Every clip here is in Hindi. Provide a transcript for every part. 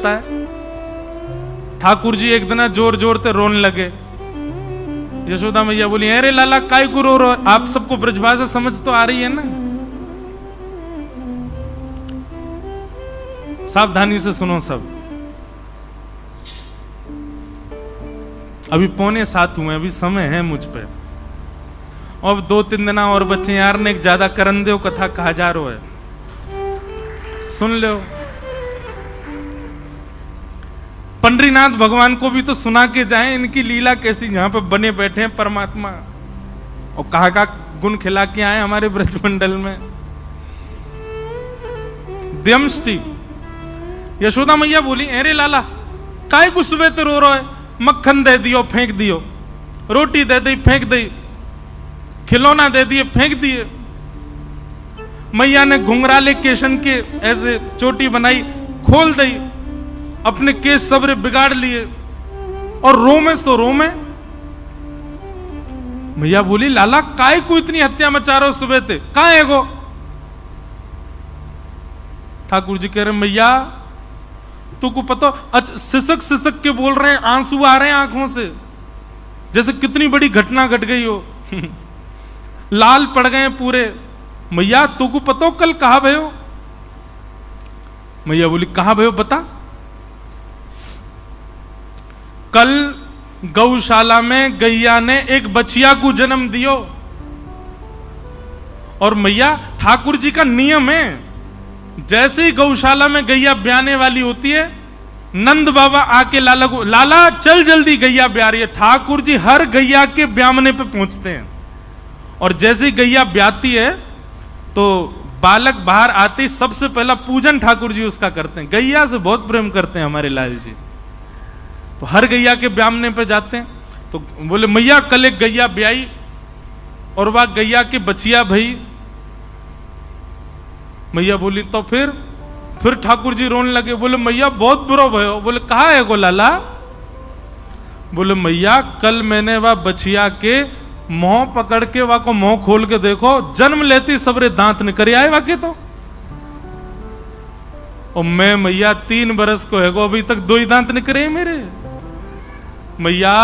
जाता है। ठाकुर जी एक दिन जोर जोर से रोने लगे। यशोदा मैया बोली, अरे लाला काय को रो रहे हो? आप सबको ब्रजभाषा समझ तो आ रही है ना? सावधानी से सुनो सब। अभी 6:45 हुए, अभी समय है मुझ पे। अब 2-3 दिन और बच्चे यार ने एक ज्यादा करन दो कथा कहा जा रहा है, सुन लो। पंडरीनाथ भगवान को भी तो सुना के जाएं, इनकी लीला कैसी, यहां पे बने बैठे हैं परमात्मा और कहा का गुण खिला के आए हमारे ब्रजमंडल में। द्यमष्टि यशोदा मैया बोली, अरे लाला काय को सुबह तो रो रहा है? मक्खन दे दियो फेंक दियो, रोटी दे दी फेंक दी, खिलौना दे दिए फेंक दिए। मैया ने घुंघराले केशन के ऐसे चोटी बनाई, खोल दी, अपने केस सबरे बिगाड़ लिए और रोमे तो रोमे। मैया बोली, लाला काय को इतनी हत्या मचा रहे हो सुबह ते, कहां है गो? ठाकुर जी कह रहे, मैया तुमको पता, अच्छा सिसक सिसक के बोल रहे हैं, आंसू आ रहे हैं आंखों से, जैसे कितनी बड़ी घटना घट गई हो। लाल पड़ गए पूरे। मैया तुमको पता कल कहा भयो? मैया बोली, कहा भयो बता। कल गौशाला में गैया ने एक बछिया को जन्म दियो। और मैया ठाकुर जी का नियम है, जैसे ही गौशाला में गैया ब्याने वाली होती है, नंद बाबा आके लाला को, लाला चल जल्दी गैया ब्या रही है। ठाकुर जी हर गैया के ब्यामने पे पहुंचते हैं और जैसे ही गैया ब्याती है तो बालक बाहर आते ही सबसे पहला पूजन ठाकुर जी उसका करते हैं। गैया से बहुत प्रेम करते हैं हमारे लाल जी, तो हर गैया के ब्यामने पे जाते हैं। तो बोले, मैया कल एक गैया ब्याई और वह गैया के बचिया भई। मैया बोली, तो फिर ठाकुर जी रोने लगे। बोले, मैया बहुत बुरा भयो। बोले, कहा है गो लाला? बोले, मैया कल मैंने वह बछिया के मुंह पकड़ के वह को मुंह खोल के देखो, जन्म लेती सबरे दांत निकल आए वाके तो। और मैं मैया 3 बरस को है गो, अभी तक 2 ही दांत निकले मेरे। मैया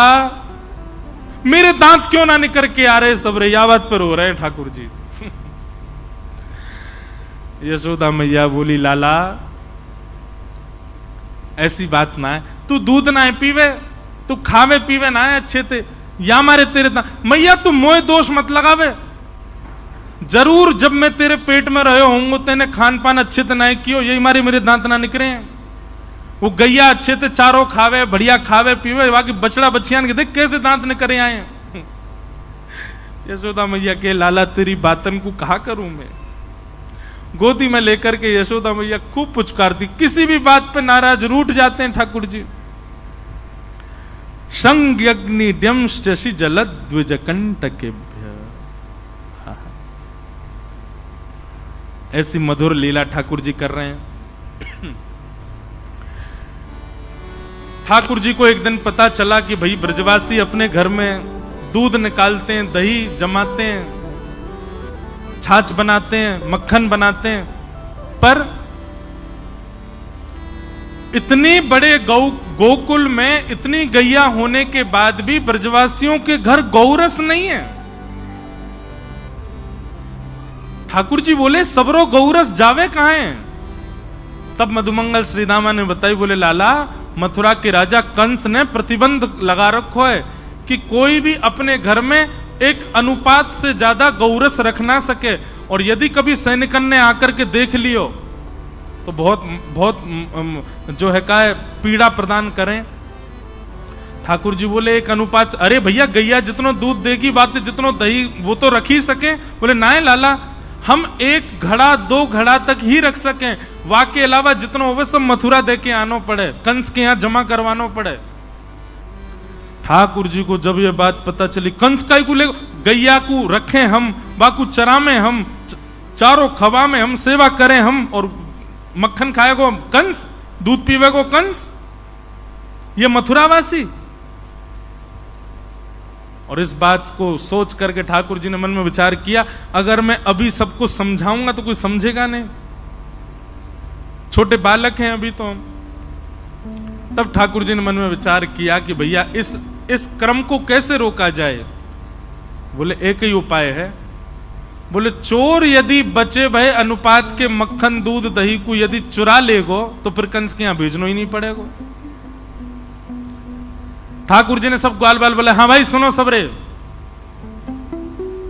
मेरे दांत क्यों ना निकल के आ रहे सबरे, या बात पर हो रहे हैं ठाकुर जी। यशोदा मैया बोली, लाला ऐसी बात ना है, तू दूध ना है पीवे, तू खावे पीवे ना है अच्छे थे, या मारे तेरे दांत। मैया तू मोए दोष मत लगावे, जरूर जब मैं तेरे पेट में रहे होंगे तेने खान पान अच्छे से ना कियो, यही मारे मेरे दांत ना निकले हैं। वो गैया अच्छे से चारों खावे, बढ़िया खावे पीवे, बाकी बछड़ा बछियान के देख कैसे दांत निकले आए हैं। यशोदा मैया के, लाला तेरी बातन को कहा करूं मैं। गोदी में लेकर के यशोदा मैया खूब पुचकारती, किसी भी बात पे नाराज रूठ जाते हैं ठाकुर जी। संज्ञग्नि द्यंष्टि जलद द्विजकंटकेभ्य। ऐसी मधुर लीला ठाकुर जी कर रहे हैं। ठाकुर जी को एक दिन पता चला कि भाई ब्रजवासी अपने घर में दूध निकालते हैं, दही जमाते हैं, छाछ बनाते हैं, मक्खन बनाते हैं, पर इतने बड़े गोकुल में इतनी गैया होने के बाद भी ब्रजवासियों के घर गौरस नहीं है। ठाकुर जी बोले, सबरो गौरस जावे कहां है? तब मधुमंगल श्रीदामा ने बताई, बोले, लाला मथुरा के राजा कंस ने प्रतिबंध लगा रखो है कि कोई भी अपने घर में एक अनुपात से ज्यादा गौरस रख ना सके, और यदि कभी सैनिकन ने आकर के देख लियो तो बहुत बहुत जो है का पीड़ा प्रदान करें। ठाकुर जी बोले, एक अनुपात, अरे भैया गैया जितनो दूध देगी बात जितनो दही वो तो रख ही सके। बोले, ना लाला हम 1 घड़ा 2 घड़ा तक ही रख सकें, वाके अलावा जितनो हो सब मथुरा दे के आनो पड़े, कंस के यहां जमा करवानो पड़े। ठाकुर जी को जब ये बात पता चली, कंस काय को ले गैया को रखें हम, बाकू चरा में हम, चारों खवा में हम सेवा करें हम, और मक्खन खाए को कंस, दूध पीवे को कंस, ये मथुरावासी। और इस बात को सोच करके ठाकुर जी ने मन में विचार किया, अगर मैं अभी सबको समझाऊंगा तो कोई समझेगा नहीं, छोटे बालक हैं अभी तो हम। तब ठाकुर जी ने मन में विचार किया कि भैया इस क्रम को कैसे रोका जाए। बोले एक ही उपाय है। बोले चोर यदि बचे भय अनुपात के मक्खन दूध दही को यदि चुरा लेगो तो फिर कंस के यहां भेजना ही नहीं पड़ेगा। ठाकुर जी ने सब ग्वाल बाल बोले हाँ भाई सुनो सबरे,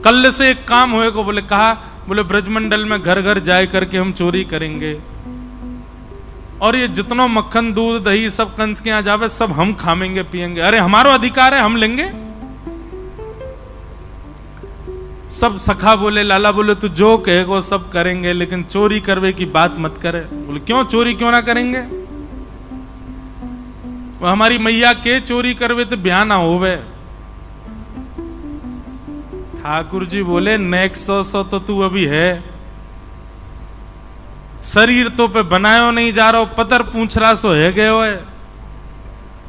कल से एक काम होएगा। बोले कहा? बोले ब्रजमंडल में घर घर जाए करके हम चोरी करेंगे और ये जितना मक्खन दूध दही सब कंस के यहां जावे सब हम खामेंगे पिएंगे। अरे हमारा अधिकार है, हम लेंगे। सब सखा बोले लाला बोले तू जो कहेगो सब करेंगे, लेकिन चोरी करवे की बात मत करे। बोले क्यों? चोरी क्यों ना करेंगे? वो हमारी मैया के चोरी करवे तो ब्याह ना होवे। ठाकुर जी बोले नेक्स्ट सौ तो तू अभी है, शरीर तो पे बनायो नहीं जा रहा, पतर पूछ रहा सो है गए हो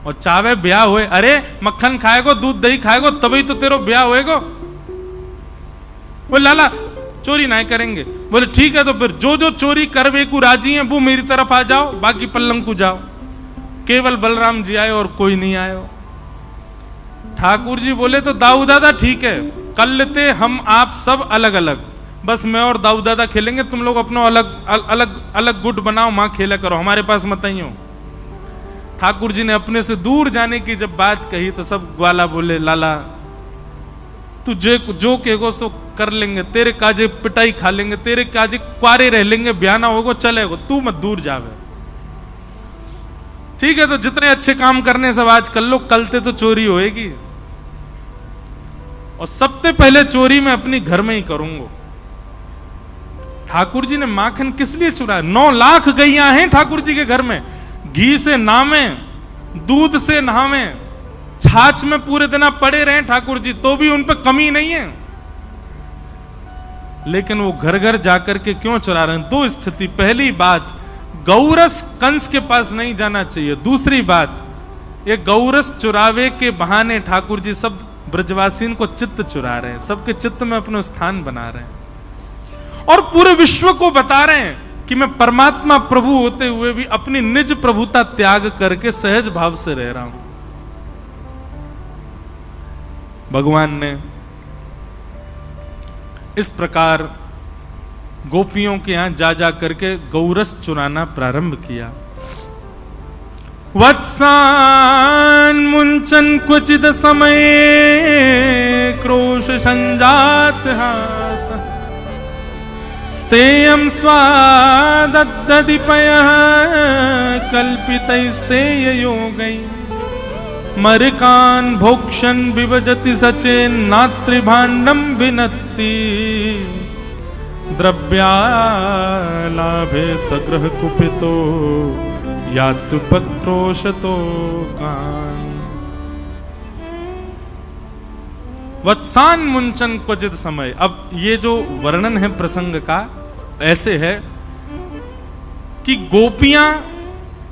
और चावे ब्याह हुए। अरे मक्खन खाएगो दूध दही खाएगो तभी तो तेरो ब्याह होएगो। बोले लाला चोरी ना करेंगे। बोले ठीक है तो फिर जो जो चोरी करवे को राजी है वो मेरी तरफ आ जाओ, बाकी पल्लंग को जाओ। केवल बलराम जी आए और कोई नहीं आयो। ठाकुर जी बोले तो दाऊ दादा ठीक है, कल लेते हम आप सब अलग अलग, बस मैं और दाऊ दादा खेलेंगे, तुम लोग अपना अलग अलग अलग गुट बनाओ, मां खेला करो, हमारे पास मत आई हो। ठाकुर जी ने अपने से दूर जाने की जब बात कही तो सब ग्वाला बोले लाला तू जो कहेगो सो कर लेंगे, तेरे काजे पिटाई खा लेंगे, तेरे काजे क्वारे रह लेंगे, ब्याह ना होगा चलेगा, तू मत दूर जावे। ठीक है तो जितने अच्छे काम करने सब आज कर लो, कलते तो चोरी होएगी और सबसे पहले चोरी मैं अपनी घर में ही करूंगा। ठाकुर जी ने माखन किस लिए चुराया? 9 लाख गैया हैं ठाकुर जी के घर में, घी से नामे, दूध से नहावे, छाछ में पूरे दिन पड़े रहे ठाकुर जी, तो भी उन पर कमी नहीं है। लेकिन वो घर घर जाकर के क्यों चुरा रहे हैं? 2 स्थिति। पहली बात, गौरस कंस के पास नहीं जाना चाहिए। दूसरी बात, ये गौरस चुरावे के बहाने ठाकुर जी सब ब्रजवासीन को चित्त चुरा रहे हैं, सबके चित्त में अपना स्थान बना रहे हैं और पूरे विश्व को बता रहे हैं कि मैं परमात्मा प्रभु होते हुए भी अपनी निज प्रभुता त्याग करके सहज भाव से रह रहा हूं। भगवान ने इस प्रकार गोपियों के यहां जा जा करके गौरस चुराना प्रारंभ किया। वत्सान मुंचन क्वचिद समय क्रोश संजात हास स्तेयं स्वादद्दधिपयः कल्पितैस्तेय योगै मरकान् भोक्षन् विभजति सचेन्नात्रिभाण्डं विनत्ति द्रव्यालाभे सग्रह कुपितो यात्रुपक्रोशतो कान्। वत्सान मुंचन क्वचित समय। अब ये जो वर्णन है प्रसंग का ऐसे है कि गोपियां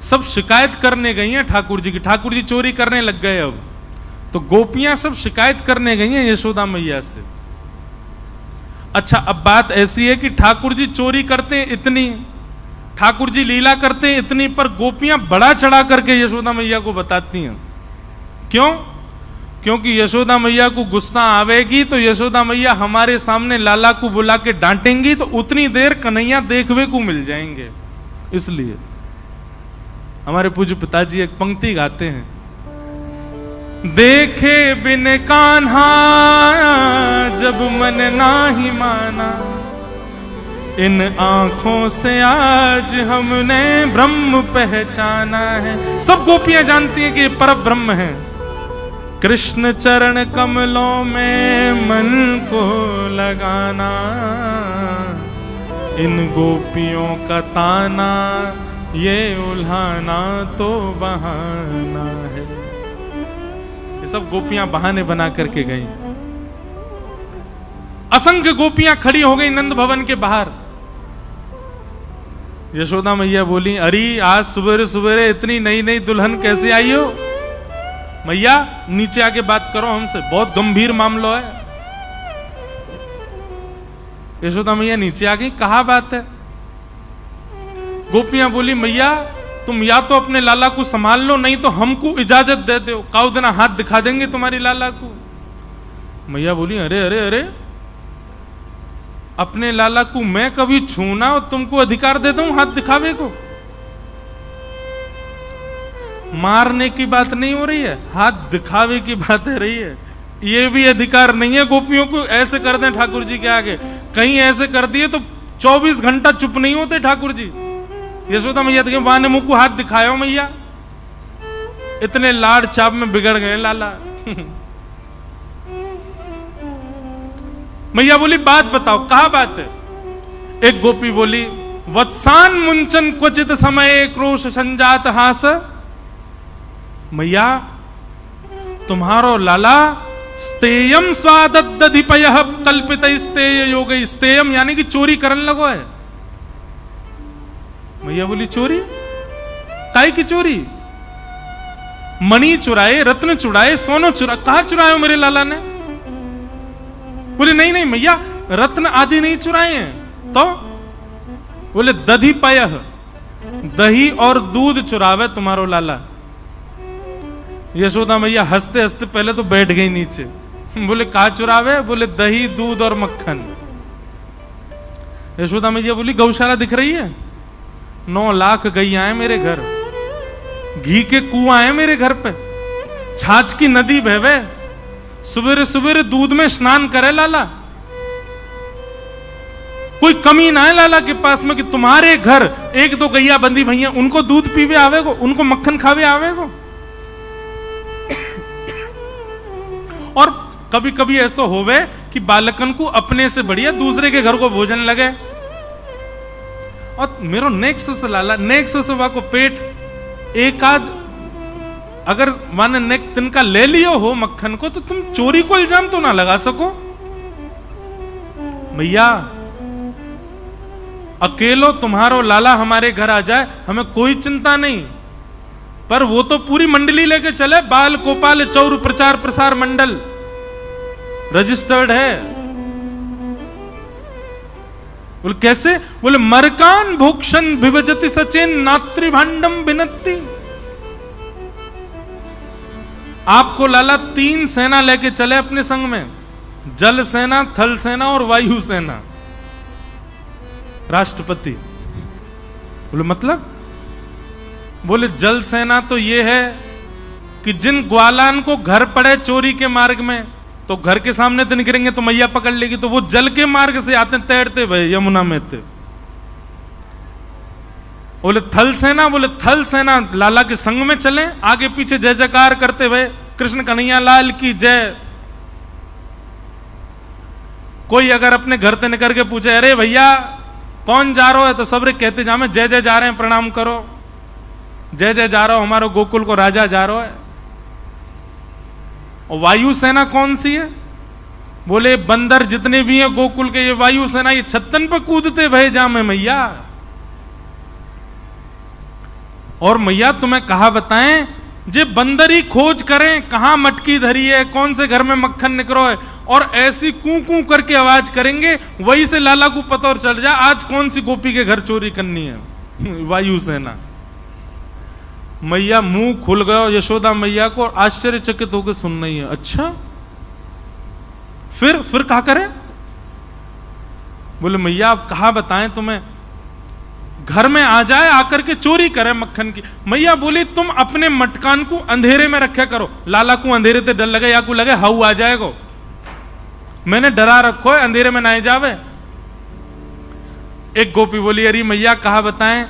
सब शिकायत करने गई हैं ठाकुर जी की, ठाकुर जी चोरी करने लग गए। अब तो गोपियां सब शिकायत करने गई हैं यशोदा मैया से। अच्छा अब बात ऐसी है कि ठाकुर जी चोरी करते हैं इतनी, ठाकुर जी लीला करते हैं इतनी, पर गोपियां बड़ा चढ़ा करके यशोदा मैया को बताती हैं। क्यों? क्योंकि यशोदा मैया को गुस्सा आवेगी तो यशोदा मैया हमारे सामने लाला को बुला के डांटेंगी तो उतनी देर कन्हैया देखवे को मिल जाएंगे। इसलिए हमारे पूज्य पिताजी एक पंक्ति गाते हैं, देखे बिन कान्हा जब मन नाही माना, इन आंखों से आज हमने ब्रह्म पहचाना है। सब गोपियां जानती हैं कि ये पर ब्रह्म है। कृष्ण चरण कमलों में मन को लगाना, इन गोपियों का ताना ये उल्हाना तो बहाना है। ये सब गोपियां बहाने बना करके गई। असंख्य गोपियां खड़ी हो गई नंद भवन के बाहर। यशोदा मैया बोली, अरे आज सुबेरे सुबेरे इतनी नई नई दुल्हन कैसे आई हो? मैया नीचे आके बात करो हमसे, बहुत गंभीर मामला है। यशोदा मैया नीचे आ गई, कहा बात है? गोपियां बोली, मैया तुम या तो अपने लाला को संभाल लो, नहीं तो हमको इजाजत दे दो, काउ देना हाथ दिखा देंगे तुम्हारी लाला को। मैया बोली अरे अरे अरे, अपने लाला को मैं कभी छूना और तुमको अधिकार दे दूं हाथ दिखावे को? मारने की बात नहीं हो रही है, हाथ दिखावे की बात है रही है। ये भी अधिकार नहीं है गोपियों को ऐसे कर दें ठाकुर जी के आगे। कहीं ऐसे कर दिए तो 24 घंटा चुप नहीं होते ठाकुर जी। यशोदा मैया तो वहां ने मुंह को हाथ दिखाया मैया, इतने लाड़ चाप में बिगड़ गए लाला। मैया बोली बात बताओ, कहा बात है? एक गोपी बोली वत्सान मुंचन क्वचित समय क्रोश संजात हास। मैया तुम्हारो लाला स्तेयम स्वादधिपय कल्पित स्तेय योग, स्तेयम यानी कि चोरी करने लगो है। मैया बोली चोरी? काय की चोरी? मणि चुराए, रत्न चुराए, सोनो चुरा, कहा चुराए हो मेरे लाला ने? बोले नहीं नहीं मैया, रत्न आदि नहीं चुराए हैं। तो बोले दधिपय, दही और दूध चुरावे तुम्हारो लाला। यशोदा मैया हंसते हंसते पहले तो बैठ गई नीचे। बोले कहा चुरावे? बोले दही दूध और मक्खन। यशोदा मैया बोली गौशाला दिख रही है? 9 लाख गैया हैं मेरे घर, घी के कुआं हैं मेरे घर पे, छाछ की नदी बहवे, सवेरे सवेरे दूध में स्नान करे लाला। कोई कमी ना है लाला के पास में कि तुम्हारे घर 1-2 गैया बंदी भैया उनको दूध पीवे आवेगो, उनको मक्खन खावे आवेगो। और कभी कभी ऐसा होवे कि बालकन को अपने से बढ़िया दूसरे के घर को भोजन लगे। और मेरो नेक्स्ट से लाला, नेक्स्ट से वा को पेट एक आध अगर माने नेक तिनका ले लियो हो मक्खन को, तो तुम चोरी को इल्जाम तो ना लगा सको। भैया अकेलो तुम्हारो लाला हमारे घर आ जाए हमें कोई चिंता नहीं, पर वो तो पूरी मंडली लेके चले, बाल गोपाल चौर प्रचार प्रसार मंडल रजिस्टर्ड है। बोले कैसे? बोले मरकान भोक्षण विभजति सचेन नात्रिभांडम बिनत्ति। आपको लाला 3 सेना लेके चले अपने संग में, जल सेना, थल सेना और वायु सेना। राष्ट्रपति बोले मतलब? बोले जल सेना तो ये है कि जिन ग्वालान को घर पड़े चोरी के मार्ग में, तो घर के सामने तो निकलेंगे तो मैया पकड़ लेगी, तो वो जल के मार्ग से आते तैरते भाई यमुना में थे। बोले थल सेना? बोले थल सेना लाला के संग में चले, आगे पीछे जय जयकार करते हुए कृष्ण कन्हैया लाल की जय। कोई अगर अपने घर से निकल के पूछे अरे भैया कौन जा रहा है, तो सब कहते जा में जय जय जा रहे हैं, प्रणाम करो, जय जय जा रहा हो, हमारे गोकुल को राजा जा रहा है। और वायु सेना कौन सी है? बोले बंदर जितने भी हैं गोकुल के, ये वायु सेना, ये छत्तन पर कूदते भय जामे मैया। और मैया तुम्हें कहा बताएं, जे बंदर ही खोज करें कहां मटकी धरी है, कौन से घर में मक्खन निकलो है, और ऐसी कू कू करके आवाज करेंगे, वही से लाला को पता और चल जाए आज कौन सी गोपी के घर चोरी करनी है। वायु सेना। मैया मुंह खुल गया यशोदा मैया को, आश्चर्यचकित होकर सुन रही है। अच्छा फिर कहा करे? बोले मैया आप कहा बताएं तुम्हें, घर में आ जाए आकर के चोरी करे मक्खन की। मैया बोली तुम अपने मटकान को अंधेरे में रखे करो, लाला को अंधेरे से डर लगे या को लगे हाउ आ जाएगो, मैंने डरा रखो है अंधेरे में ना जावे। एक गोपी बोली अरे मैया कहा बताएं,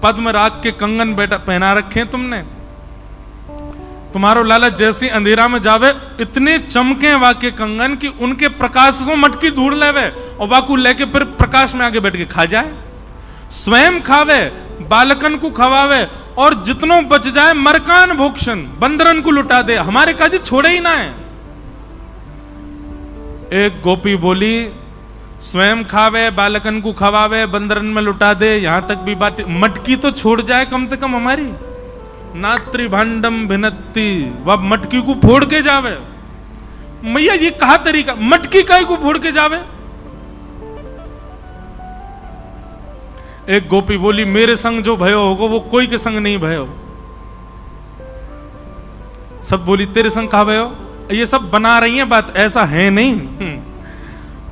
पद्मराग के कंगन बेटा पहना रखे तुमने, तुम्हारो लाला जैसी अंधेरा में जावे इतने चमके वाके कंगन कि उनके प्रकाश से मटकी ढूंढ लेवे और वाकू लेके फिर प्रकाश में आगे बैठ के खा जाए, स्वयं खावे, बालकन को खवावे, और जितनों बच जाए मरकान भोक्षण बंदरन को लुटा दे, हमारे काजी छोड़े ही ना है। एक गोपी बोली स्वयं खावे, बालकन को खवावे, बंदरन में लुटा दे, यहां तक भी बात, मटकी तो छोड़ जाए कम से कम हमारी। नात्री भांडम भिनत्ती, वह मटकी को फोड़ के जावे। मैया ये कहा तरीका, मटकी काय को फोड़ के जावे? एक गोपी बोली मेरे संग जो भयो होगो वो कोई के संग नहीं भयो। सब बोली तेरे संग कहा भयो, ये सब बना रही हैं बात, ऐसा है नहीं।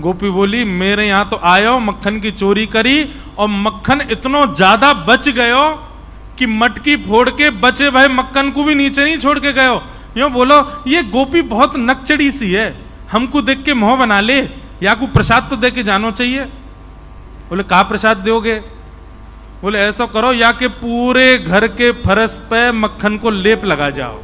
गोपी बोली मेरे यहां तो आयो, मक्खन की चोरी करी और मक्खन इतना ज्यादा बच गयो कि मटकी फोड़ के बचे भाई मक्खन को भी नीचे नहीं छोड़ के गयो। यूं बोलो ये गोपी बहुत नकचड़ी सी है, हमको देख के मोह बना ले, या को प्रसाद तो दे के जानो चाहिए। बोले कहा प्रसाद दोगे? बोले ऐसा करो या के पूरे घर के फर्श पे मक्खन को लेप लगा जाओ।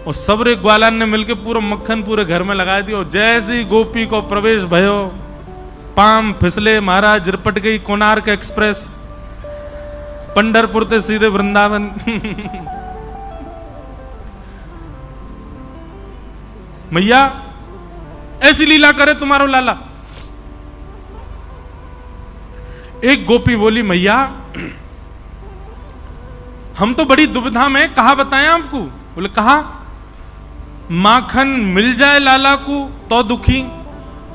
और सबरे ग्वालान ने मिलके पूरा मक्खन पूरे घर में लगा दिया। जैसे ही गोपी को प्रवेश भयो, पाम फिसले, महाराज रिपट गई कोणार्क एक्सप्रेस, पंढरपुर से सीधे वृंदावन। मैया ऐसी लीला करे तुम्हारो लाला। एक गोपी बोली मैया हम तो बड़ी दुविधा में, कहा बताएं आपको? बोले कहा माखन मिल जाए लाला को तो दुखी,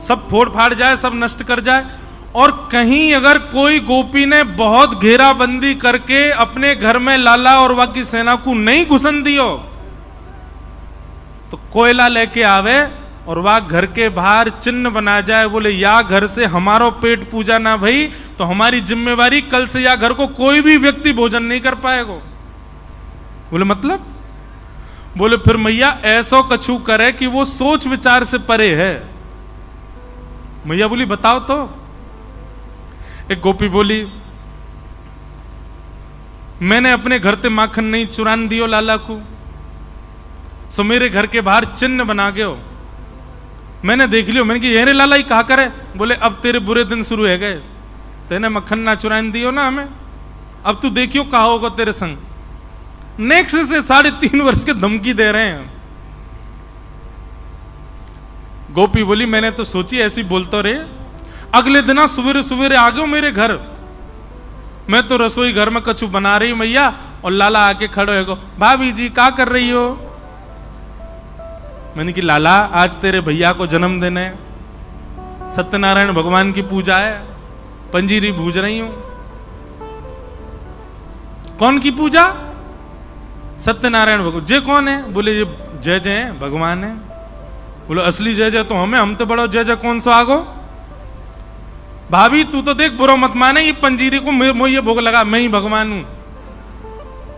सब फोड़ फाड़ जाए, सब नष्ट कर जाए, और कहीं अगर कोई गोपी ने बहुत घेराबंदी करके अपने घर में लाला और बाकी सेना को नहीं घुसन दियो तो कोयला लेके आवे और वह घर के बाहर चिन्ह बना जाए, बोले या घर से हमारो पेट पूजा ना भई तो हमारी जिम्मेवारी, कल से या घर को कोई भी व्यक्ति भोजन नहीं कर पाएगा। बोले मतलब? बोले फिर मैया ऐसो कछु करे कि वो सोच विचार से परे है। मैया बोली बताओ तो। एक गोपी बोली मैंने अपने घर से माखन नहीं चुरान दियो लाला को, सो मेरे घर के बाहर चिन्ह बना गयो, मैंने देख लियो। मैंने कि ये रे लाला ही कहा करे। बोले अब तेरे बुरे दिन शुरू है गए, तेने मक्खन ना चुरान दियो ना हमें, अब तू देखियो कहा होगा तेरे संग। नेक्स्ट से 3.5 वर्ष के धमकी दे रहे हैं। गोपी बोली मैंने तो सोची ऐसी बोलतो रे, अगले दिन सवेरे सवेरे आ गयो मेरे घर, मैं तो रसोई घर में कछु बना रही मैया, और लाला आके खड़े हो, भाभी जी क्या कर रही हो? मैंने कि लाला आज तेरे भैया को जन्मदिन है, सत्यनारायण भगवान की पूजा है, पंजीरी भूज रही हूं। कौन की पूजा? सत्यनारायण भगवान। जय कौन है? बोले ये जय जय भगवान है। बोलो असली जय जय तो हमें, हम तो बड़ो जय जय कौन सा आगो? भाभी तू तो देख बुरा मत माने, ये पंजीरी को मैं ये भोग लगा, मैं ही भगवान हूं।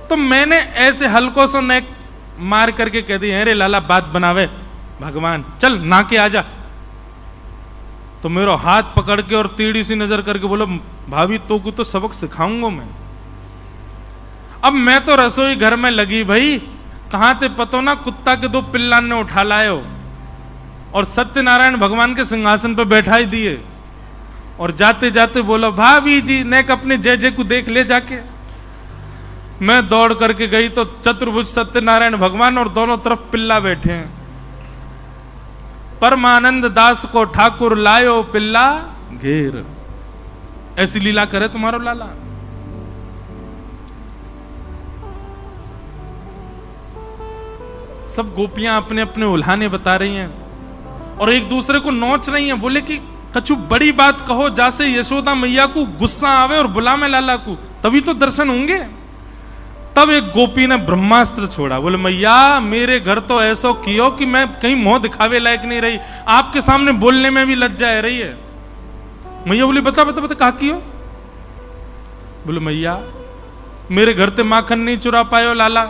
तो मैंने ऐसे हल्को सो नेक मार करके कह दी अरे लाला बात बनावे भगवान, चल ना के आजा। तो मेरा हाथ पकड़ के और टेढ़ी सी नजर करके बोलो भाभी तो को तो सबक सिखाऊंगा मैं। अब मैं तो रसोई घर में लगी भाई, कहां थे पतो ना कुत्ता के 2 पिल्ला ने उठा लाए हो और सत्यनारायण भगवान के सिंहासन पर बैठा ही दिए, और जाते जाते बोलो भाभी जी नेक अपने जय जय को देख ले जाके। मैं दौड़ करके गई तो चतुर्भुज सत्यनारायण भगवान और दोनों तरफ पिल्ला बैठे हैं। परमानंद दास को ठाकुर लायो पिल्ला घेर। ऐसी लीला करे तुम्हारो लाला। सब गोपियां अपने अपने उल्हाने बता रही हैं और एक दूसरे को नोच रही हैं। बोले कि कछु बड़ी बात कहो जैसे यशोदा मैया को गुस्सा आवे और बुलावे लाला को, तभी तो दर्शन होंगे। तब एक गोपी ने ब्रह्मास्त्र छोड़ा। बोले मैया मेरे घर तो ऐसा कियो कि मैं कहीं मुंह दिखावे लायक नहीं रही, आपके सामने बोलने में भी लज्जा आ रही है। मैया बोली बता बता बता कहा कियो? बोले मैया मेरे घर से माखन नहीं चुरा पायो लाला,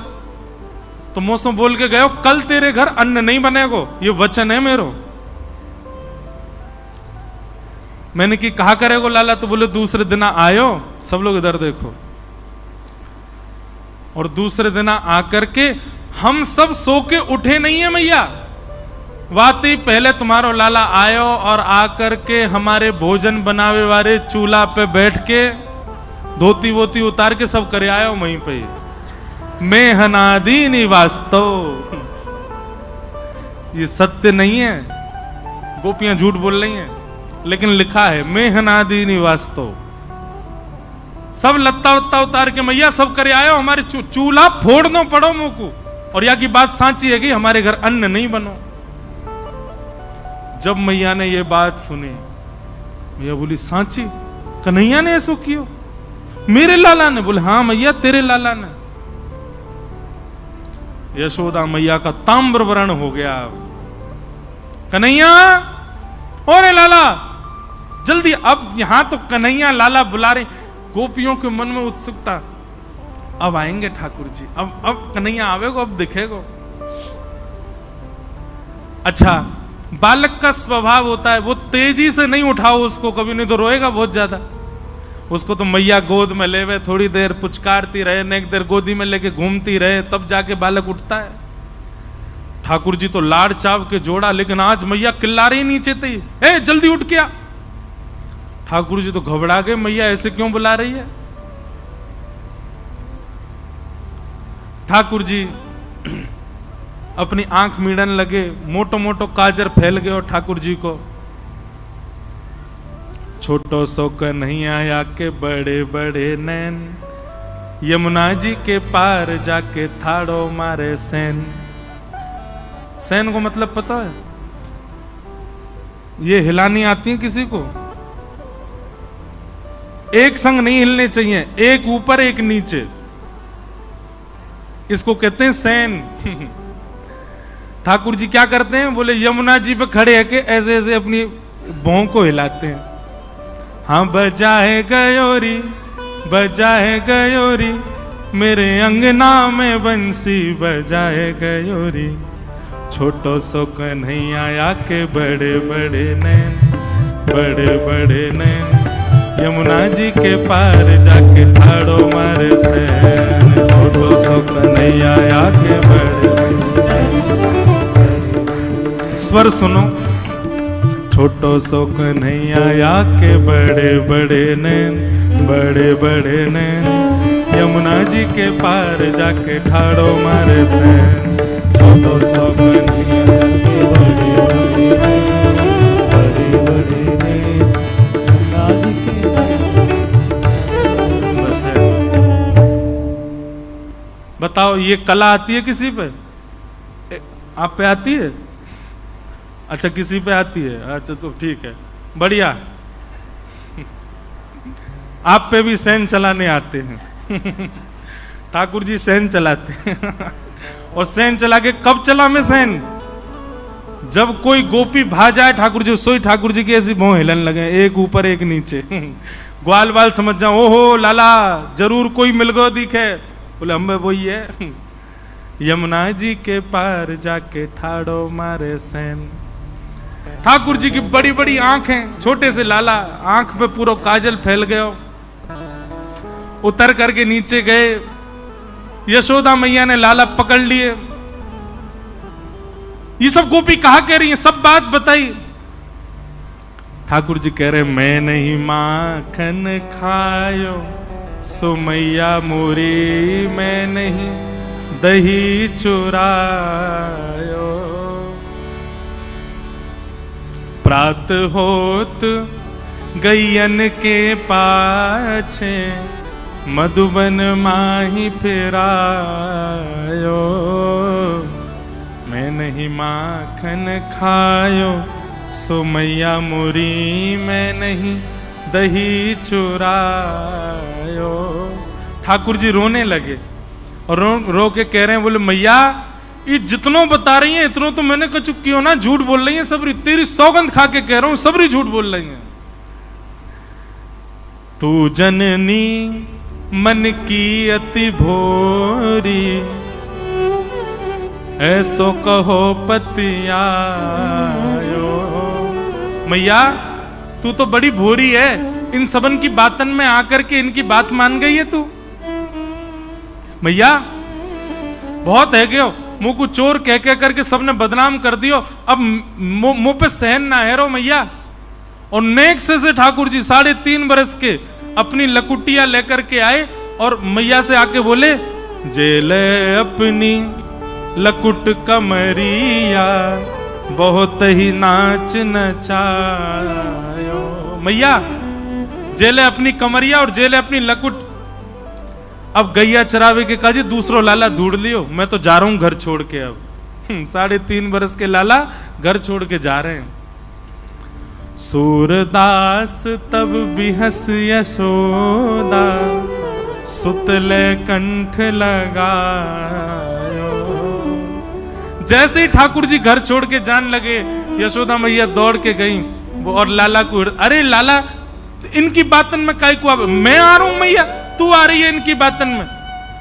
तो मौसम बोल के गयो कल तेरे घर अन्न नहीं बनेगो, ये वचन है मेरो। मैंने कि कहा करेगो लाला? तो बोले दूसरे दिन आयो, सब लोग इधर देखो, और दूसरे दिन आकर के हम सब सो के उठे नहीं है मैया, वाती पहले तुम्हारो लाला आयो और आकर के हमारे भोजन बनावे वाले चूल्हा पे बैठ के धोती वोती उतार के सब करे आयो वहीं पे। मैं हनादी निवास्तव, ये सत्य नहीं है, गोपियां झूठ बोल रही हैं, लेकिन लिखा है मैं हनादी निवास्तव। सब लत्ता वत्ता उतार के मैया सब करे आयो, हमारे चूल्हा फोड़ दो पड़ो मुंह को, और या की बात सांची है कि हमारे घर अन्न नहीं बनो। जब मैया ने ये बात सुनी, मैया बोली सांची? कन्हैया ने ऐसो कियो? मेरे लाला ने? बोले हाँ मैया तेरे लाला ने। यशोदा मैया का ताम्रवर्ण हो गया। कन्हैया, ओरे लाला जल्दी। अब यहां तो कन्हैया लाला बुला रहे, गोपियों के मन में उत्सुकता, अब आएंगे ठाकुर जी, अब कन्हैया आवेगो, अब दिखेगो। अच्छा, बालक का स्वभाव होता है वो तेजी से नहीं उठाओ उसको कभी, नहीं तो रोएगा बहुत ज्यादा। उसको तो मैया गोद में लेवे, थोड़ी देर पुचकारती रहे, नेक देर गोदी में लेके घूमती रहे, तब जाके बालक उठता है। ठाकुर जी तो लाड़ चाव के जोड़ा, लेकिन आज मैया किल्ला रही नीचे थी, ए जल्दी उठ गया। ठाकुर जी तो घबरा गए, मैया ऐसे क्यों बुला रही है। ठाकुर जी अपनी आंख मीड़न लगे, मोटो मोटो काजर फैल गए और ठाकुर जी को छोटो सो कन्हैया या के बड़े बड़े नैन, यमुना जी के पार जाके थाड़ो मारे सैन। सैन को मतलब पता है? ये हिलानी आती है किसी को? एक संग नहीं हिलने चाहिए, एक ऊपर एक नीचे, इसको कहते हैं सैन। ठाकुर जी क्या करते हैं? बोले यमुना जी पे खड़े है के ऐसे ऐसे अपनी भौं को हिलाते हैं। हाँ बजाए गयोरी, बजाए गयोरी, मेरे अंगना में बंसी बजाए गयोरी, छोटो सो कन्हैया या के बड़े बड़े नैन, बड़े बड़े नैन, यमुना जी के पार जाके ठाड़ो मारे सैन, छोटो सो कन्हैया या के बड़े। स्वर सुनो, छोटो सो कन्हैया या के बड़े बड़े नैन, बड़े बड़े नैन, यमुना जी के पार जाके ठाड़ो मारे सैन, छोटो सो कन्हैया के बड़े बड़े नैन, बड़े बड़े नैन, यमुना जी के। बस है। बताओ ये कला आती है किसी पे? आप पे आती है? अच्छा किसी पे आती है, अच्छा तो ठीक है, बढ़िया। आप पे भी सैन चलाने आते हैं। ठाकुर जी सैन चलाते हैं। और सैन चला के कब चला मैं सैन? जब कोई गोपी भा जाए ठाकुर जी, सोई ठाकुर जी की ऐसी भौं हिलन लगे, एक ऊपर एक नीचे। ग्वाल बाल समझ जाओ, ओहो लाला जरूर कोई मिल गो दिखे। बोले हम वही है, यमुना जी के पार जाके ठाड़ो मारे सैन। ठाकुर जी की बड़ी बड़ी आंखें, छोटे से लाला, आंख पे पूरा काजल फैल गया। उतर करके नीचे गए, यशोदा मैया ने लाला पकड़ लिए। ये सब गोपी कहा कह रही है, सब बात बताई। ठाकुर जी कह रहे मैं नहीं माखन खायो सो मैया मोरी, मैं नहीं दही चुरायो, प्रात होत गैयन के पाछे मधुबन माही फिरायो, मैं नहीं माखन खायो सो मैया मुरी, मैं नहीं दही चुरायो। ठाकुर जी रोने लगे और रो के कह रहे हैं, बोले मैया ये जितनों बता रही हैं इतनों तो मैंने कह चुकी हो ना, झूठ बोल रही हैं सबरी, तेरी सौगंध खा के कह रहा हूं सबरी झूठ बोल रही हैं। तू जननी मन की अति भोरी, ऐसो कहो पतियायो। मैया तू तो बड़ी भोरी है, इन सबन की बातन में आकर के इनकी बात मान गई है तू। मैया बहुत है गयो, मुंह को चोर कह कह करके सबने बदनाम कर दियो, अब मुंह पे सहन ना है रो मैया। और नेक से ठाकुर जी 3.5 बरस के अपनी लकुटिया लेकर के आए और मैया से आके बोले, जेले अपनी लकुट कमरिया, बहुत ही नाच नचायो। मैया जेले अपनी कमरिया और जेले अपनी लकुट। अब गैया चरावे के काजी दूसरो लाला ढूंढ लियो, मैं तो जा रहा हूं घर छोड़ के। अब 3.5 बरस के लाला घर छोड़ के जा रहे हैं। सूरदास तब बिहस यशोदा, सुतले कंठ लगायो। जैसे ही ठाकुर जी घर छोड़ के जान लगे, यशोदा मैया दौड़ के गई वो और लाला को, अरे लाला इनकी बातन में काय को, मैं आ रहा हूं मैया, तू आ रही है इनकी बातन में,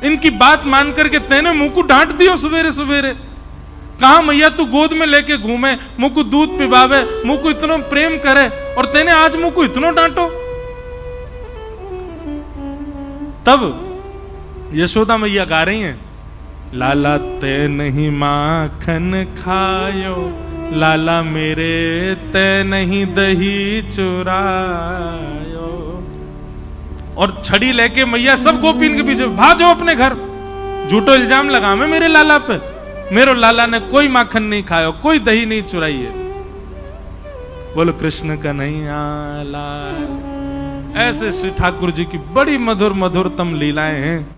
इनकी बात मान करके तेने मुंह को डांट दियो सवेरे सवेरे। कहा मैया तू गोद में लेके घूमे, मुंह को दूध पिबावे, मुंह को इतना प्रेम करे, और तेने आज मुंह को इतना डांटो। तब यशोदा मैया गा रही हैं, लाला ते नहीं माखन खायो, लाला मेरे ते नहीं दही चुरायो। और छड़ी लेके मैया सब गोपीन के पीछे भाजो अपने घर, झूठो इल्जाम लगा मैं मेरे लाला पे, मेरे लाला ने कोई माखन नहीं खाया, कोई दही नहीं चुराई है। बोलो कृष्ण कन्हैया लाल। ऐसे श्री ठाकुर जी की बड़ी मधुर मधुरतम लीलाएं हैं।